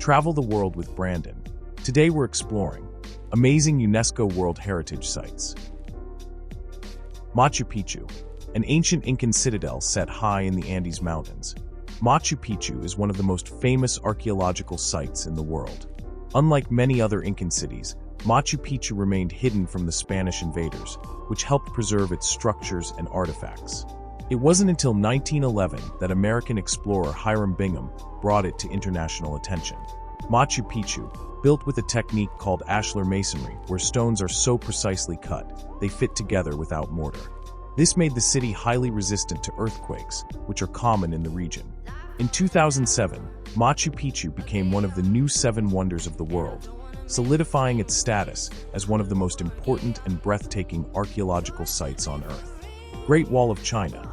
Travel the world with Brandon. Today we're exploring amazing UNESCO World Heritage Sites. Machu Picchu, an ancient Incan citadel set high in the Andes Mountains. Machu Picchu is one of the most famous archaeological sites in the world. Unlike many other Incan cities, Machu Picchu remained hidden from the Spanish invaders, which helped preserve its structures and artifacts. It wasn't until 1911 that American explorer Hiram Bingham brought it to international attention. Machu Picchu, built with a technique called ashlar masonry, where stones are so precisely cut, they fit together without mortar. This made the city highly resistant to earthquakes, which are common in the region. In 2007, Machu Picchu became one of the new 7 wonders of the world, solidifying its status as one of the most important and breathtaking archaeological sites on Earth. Great Wall of China.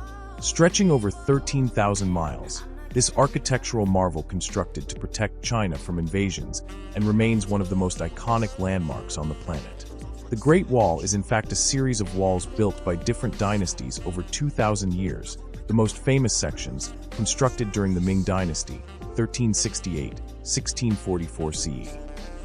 Stretching over 13,000 miles, this architectural marvel constructed to protect China from invasions and remains one of the most iconic landmarks on the planet. The Great Wall is in fact a series of walls built by different dynasties over 2,000 years, the most famous sections constructed during the Ming Dynasty, 1368-1644 CE.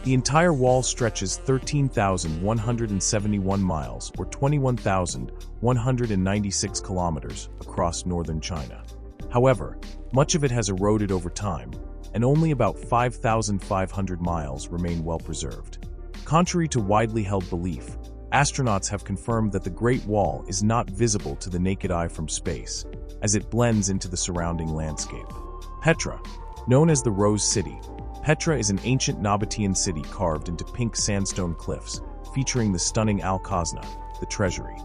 The entire wall stretches 13,171 miles, or 21,196 kilometers, across northern China. However, much of it has eroded over time, and only about 5,500 miles remain well preserved. Contrary to widely held belief, astronauts have confirmed that the Great Wall is not visible to the naked eye from space, as it blends into the surrounding landscape. Petra, known as the Rose City, Petra is an ancient Nabatean city carved into pink sandstone cliffs, featuring the stunning Al-Khazna, the treasury.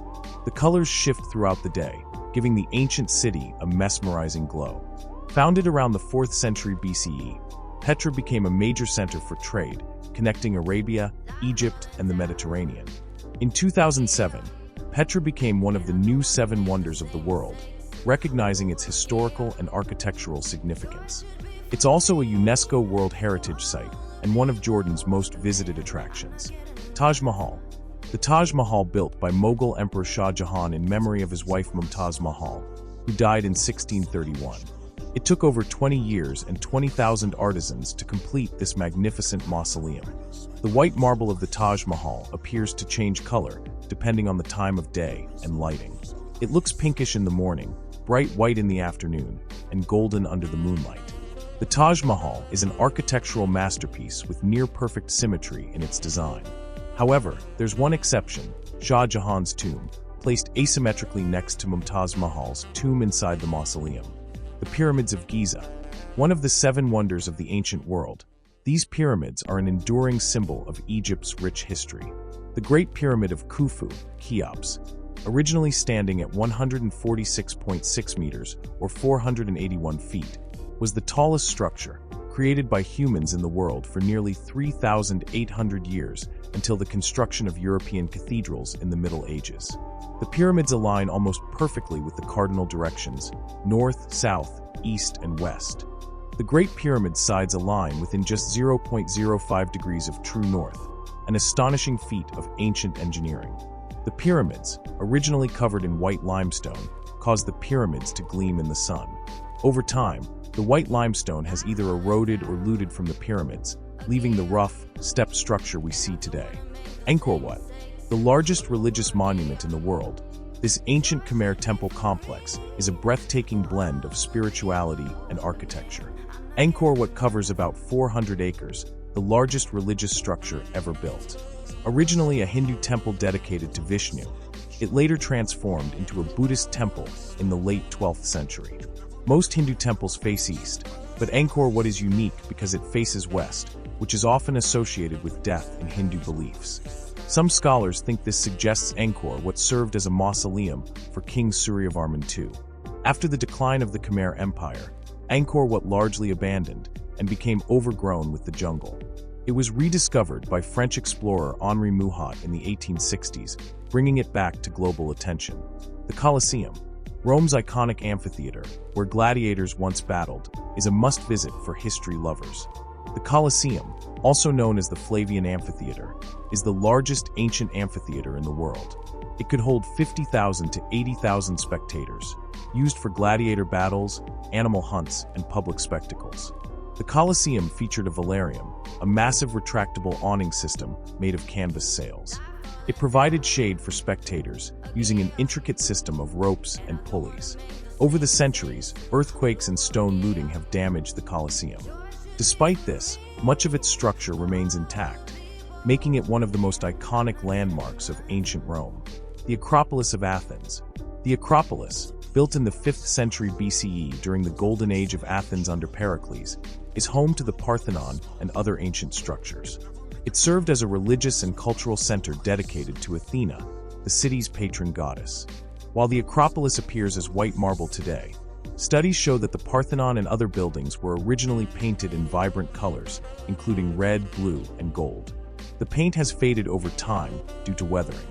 The colors shift throughout the day, giving the ancient city a mesmerizing glow. Founded around the 4th century BCE, Petra became a major center for trade, connecting Arabia, Egypt, and the Mediterranean. In 2007, Petra became one of the new 7 wonders of the world, recognizing its historical and architectural significance. It's also a UNESCO World Heritage Site and one of Jordan's most visited attractions. Taj Mahal. The Taj Mahal, built by Mughal Emperor Shah Jahan in memory of his wife Mumtaz Mahal, who died in 1631. It took over 20 years and 20,000 artisans to complete this magnificent mausoleum. The white marble of the Taj Mahal appears to change color depending on the time of day and lighting. It looks pinkish in the morning, bright white in the afternoon, and golden under the moonlight. The Taj Mahal is an architectural masterpiece with near-perfect symmetry in its design. However, there's one exception: Shah Jahan's tomb, placed asymmetrically next to Mumtaz Mahal's tomb inside the mausoleum. The Pyramids of Giza. One of the 7 wonders of the ancient world, these pyramids are an enduring symbol of Egypt's rich history. The Great Pyramid of Khufu, Cheops, originally standing at 146.6 meters or 481 feet, was the tallest structure created by humans in the world for nearly 3,800 years until the construction of European cathedrals in the Middle Ages. The pyramids align almost perfectly with the cardinal directions: north, south, east, and west. The Great Pyramid sides align within just 0.05 degrees of true north, an astonishing feat of ancient engineering. The pyramids, originally covered in white limestone, caused the pyramids to gleam in the sun. Over time, the white limestone has either eroded or looted from the pyramids, leaving the rough, stepped structure we see today. Angkor Wat, the largest religious monument in the world, this ancient Khmer temple complex is a breathtaking blend of spirituality and architecture. Angkor Wat covers about 400 acres, the largest religious structure ever built. Originally a Hindu temple dedicated to Vishnu, it later transformed into a Buddhist temple in the late 12th century. Most Hindu temples face east, but Angkor Wat is unique because it faces west, which is often associated with death in Hindu beliefs. Some scholars think this suggests Angkor Wat served as a mausoleum for King Suryavarman II. After the decline of the Khmer Empire, Angkor Wat largely abandoned and became overgrown with the jungle. It was rediscovered by French explorer Henri Mouhot in the 1860s, bringing it back to global attention. The Colosseum, Rome's iconic amphitheater, where gladiators once battled, is a must-visit for history lovers. The Colosseum, also known as the Flavian Amphitheater, is the largest ancient amphitheater in the world. It could hold 50,000 to 80,000 spectators, used for gladiator battles, animal hunts, and public spectacles. The Colosseum featured a velarium, a massive retractable awning system made of canvas sails. It provided shade for spectators, using an intricate system of ropes and pulleys. Over the centuries, earthquakes and stone looting have damaged the Colosseum. Despite this, much of its structure remains intact, making it one of the most iconic landmarks of ancient Rome. The Acropolis of Athens. The Acropolis, built in the 5th century BCE during the Golden Age of Athens under Pericles, is home to the Parthenon and other ancient structures. It served as a religious and cultural center dedicated to Athena, the city's patron goddess. While the Acropolis appears as white marble today, studies show that the Parthenon and other buildings were originally painted in vibrant colors, including red, blue, and gold. The paint has faded over time due to weathering.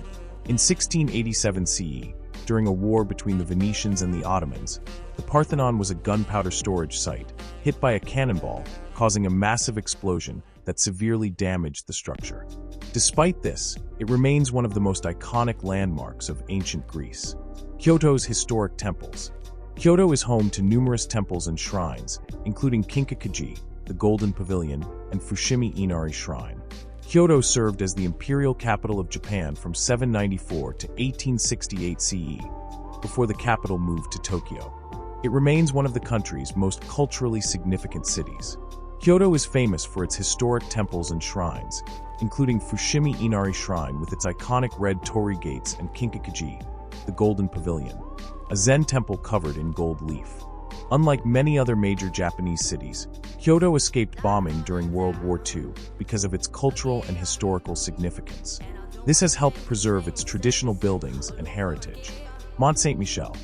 In 1687 CE, during a war between the Venetians and the Ottomans, the Parthenon was a gunpowder storage site, hit by a cannonball, causing a massive explosion that severely damaged the structure. Despite this, it remains one of the most iconic landmarks of ancient Greece. Kyoto's historic temples. Kyoto is home to numerous temples and shrines, including Kinkakuji, the Golden Pavilion, and Fushimi Inari Shrine. Kyoto served as the imperial capital of Japan from 794 to 1868 CE, before the capital moved to Tokyo. It remains one of the country's most culturally significant cities. Kyoto is famous for its historic temples and shrines, including Fushimi Inari Shrine with its iconic red torii gates and Kinkakuji, the Golden Pavilion, a Zen temple covered in gold leaf. Unlike many other major Japanese cities, Kyoto escaped bombing during World War II because of its cultural and historical significance. This has helped preserve its traditional buildings and heritage. Mont Saint-Michel,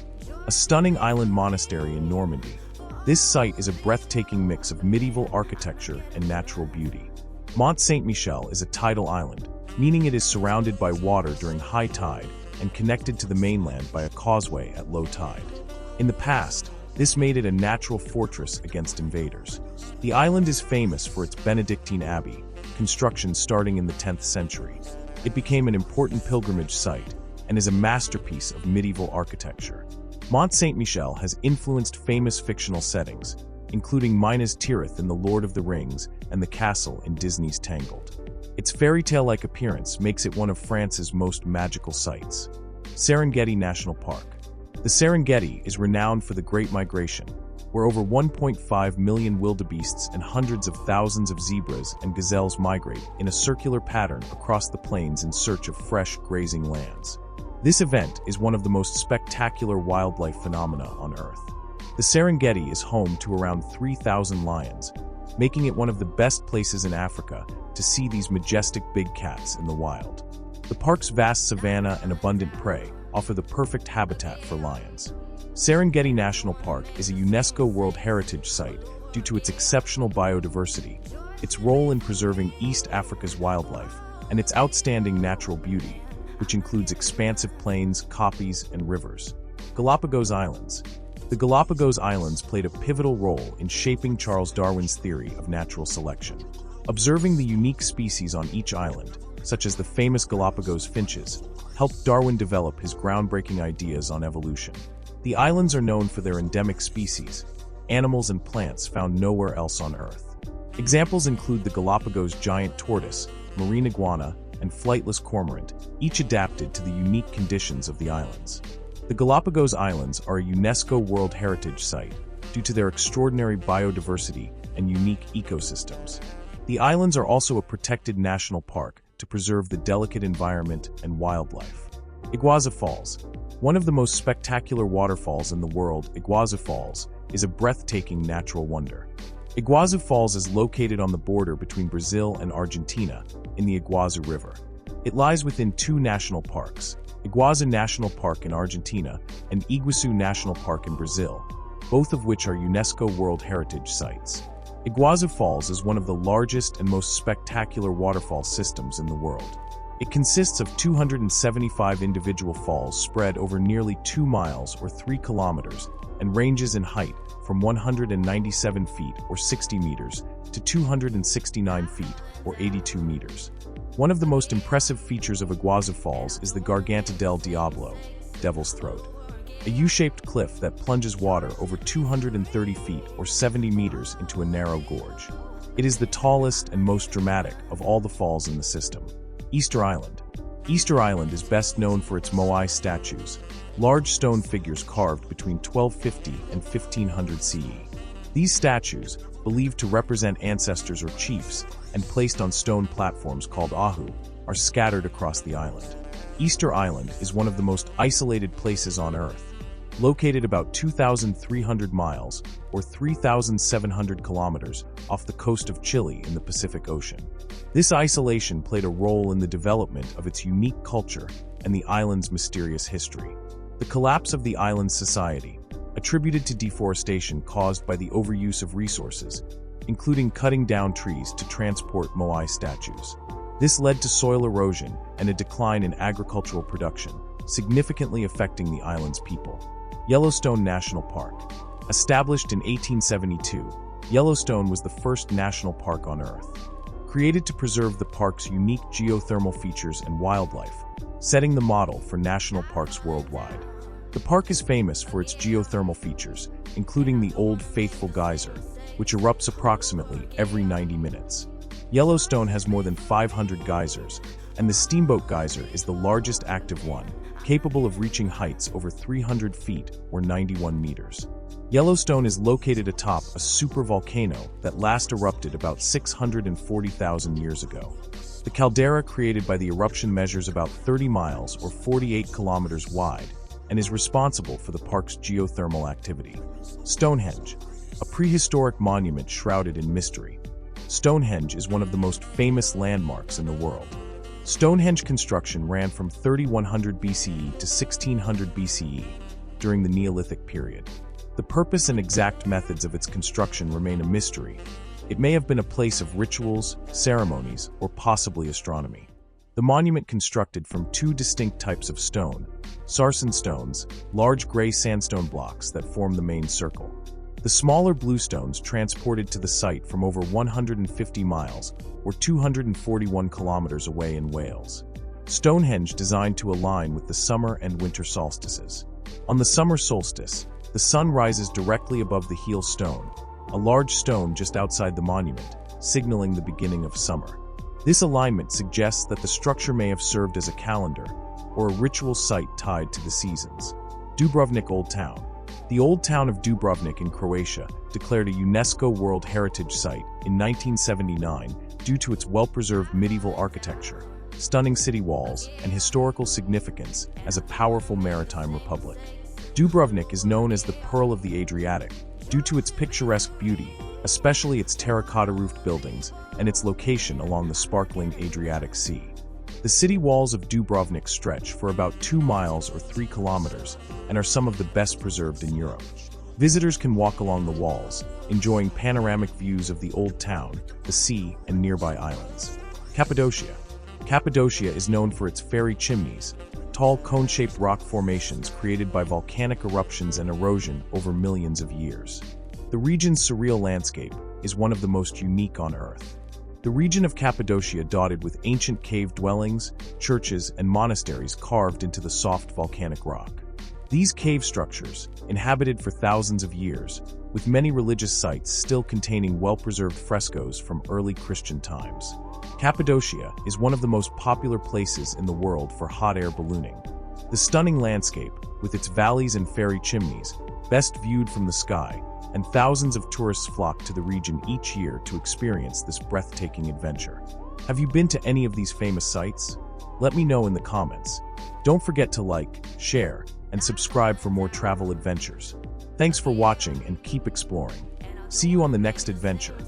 a stunning island monastery in Normandy. This site is a breathtaking mix of medieval architecture and natural beauty. Mont Saint-Michel is a tidal island, meaning it is surrounded by water during high tide and connected to the mainland by a causeway at low tide. In the past, this made it a natural fortress against invaders. The island is famous for its Benedictine Abbey, construction starting in the 10th century. It became an important pilgrimage site and is a masterpiece of medieval architecture. Mont Saint-Michel has influenced famous fictional settings, including Minas Tirith in The Lord of the Rings and the castle in Disney's Tangled. Its fairy tale-like appearance makes it one of France's most magical sites. Serengeti National Park. The Serengeti is renowned for the Great Migration, where over 1.5 million wildebeests and hundreds of thousands of zebras and gazelles migrate in a circular pattern across the plains in search of fresh, grazing lands. This event is one of the most spectacular wildlife phenomena on Earth. The Serengeti is home to around 3,000 lions, making it one of the best places in Africa to see these majestic big cats in the wild. The park's vast savanna and abundant prey offer the perfect habitat for lions. Serengeti National Park is a UNESCO World Heritage Site due to its exceptional biodiversity, its role in preserving East Africa's wildlife, and its outstanding natural beauty, which includes expansive plains, koppies, and rivers. Galapagos Islands. The Galapagos Islands played a pivotal role in shaping Charles Darwin's theory of natural selection. Observing the unique species on each island, such as the famous Galapagos finches, helped Darwin develop his groundbreaking ideas on evolution. The islands are known for their endemic species, animals and plants found nowhere else on Earth. Examples include the Galapagos giant tortoise, marine iguana, and flightless cormorant, each adapted to the unique conditions of the islands. The Galapagos Islands are a UNESCO World Heritage Site due to their extraordinary biodiversity and unique ecosystems. The islands are also a protected national park to preserve the delicate environment and wildlife. Iguazu Falls. One of the most spectacular waterfalls in the world, Iguazu Falls, is a breathtaking natural wonder. Iguazu Falls is located on the border between Brazil and Argentina in the Iguazu River. It lies within two national parks, Iguazu National Park in Argentina and Iguazu National Park in Brazil, both of which are UNESCO World Heritage Sites. Iguazu Falls is one of the largest and most spectacular waterfall systems in the world. It consists of 275 individual falls spread over nearly 2 miles or 3 kilometers and ranges in height from 197 feet or 60 meters to 269 feet or 82 meters. One of the most impressive features of Iguazu Falls is the Garganta del Diablo, Devil's Throat. a U-shaped cliff that plunges water over 230 feet or 70 meters into a narrow gorge. It is the tallest and most dramatic of all the falls in the system. Easter Island. Easter Island is best known for its moai statues, large stone figures carved between 1250 and 1500 CE. These statues, believed to represent ancestors or chiefs and placed on stone platforms called ahu, are scattered across the island. Easter Island is one of the most isolated places on Earth. Located about 2,300 miles or 3,700 kilometers off the coast of Chile in the Pacific Ocean. This isolation played a role in the development of its unique culture and the island's mysterious history. The collapse of the island's society, attributed to deforestation caused by the overuse of resources, including cutting down trees to transport moai statues. This led to soil erosion and a decline in agricultural production, significantly affecting the island's people. Yellowstone National Park. Established in 1872, Yellowstone was the first national park on Earth. Created to preserve the park's unique geothermal features and wildlife, setting the model for national parks worldwide. The park is famous for its geothermal features, including the Old Faithful Geyser, which erupts approximately every 90 minutes. Yellowstone has more than 500 geysers, and the Steamboat Geyser is the largest active one, capable of reaching heights over 300 feet or 91 meters. Yellowstone is located atop a supervolcano that last erupted about 640,000 years ago. The caldera created by the eruption measures about 30 miles or 48 kilometers wide and is responsible for the park's geothermal activity. Stonehenge, a prehistoric monument shrouded in mystery. Stonehenge is one of the most famous landmarks in the world. Stonehenge construction ran from 3100 BCE to 1600 BCE during the Neolithic period. The purpose and exact methods of its construction remain a mystery. It may have been a place of rituals, ceremonies, or possibly astronomy. The monument constructed from two distinct types of stone, sarsen stones, large gray sandstone blocks that form the main circle. The smaller blue stones transported to the site from over 150 miles or 241 kilometers away in Wales. Stonehenge designed to align with the summer and winter solstices. On the summer solstice, the sun rises directly above the heel stone, a large stone just outside the monument, signaling the beginning of summer. This alignment suggests that the structure may have served as a calendar or a ritual site tied to the seasons. Dubrovnik Old Town. The Old Town of Dubrovnik in Croatia declared a UNESCO World Heritage Site in 1979 due to its well-preserved medieval architecture, stunning city walls, and historical significance as a powerful maritime republic. Dubrovnik is known as the Pearl of the Adriatic due to its picturesque beauty, especially its terracotta-roofed buildings and its location along the sparkling Adriatic Sea. The city walls of Dubrovnik stretch for about 2 miles or 3 kilometers and are some of the best preserved in Europe. Visitors can walk along the walls, enjoying panoramic views of the old town, the sea, and nearby islands. Cappadocia. Cappadocia is known for its fairy chimneys, tall cone-shaped rock formations created by volcanic eruptions and erosion over millions of years. The region's surreal landscape is one of the most unique on Earth. The region of Cappadocia dotted with ancient cave dwellings, churches, and monasteries carved into the soft volcanic rock. These cave structures, inhabited for thousands of years, with many religious sites still containing well-preserved frescoes from early Christian times. Cappadocia is one of the most popular places in the world for hot air ballooning. The stunning landscape, with its valleys and fairy chimneys, best viewed from the sky, and thousands of tourists flock to the region each year to experience this breathtaking adventure. Have you been to any of these famous sites? Let me know in the comments. Don't forget to like, share, and subscribe for more travel adventures. Thanks for watching and keep exploring. See you on the next adventure.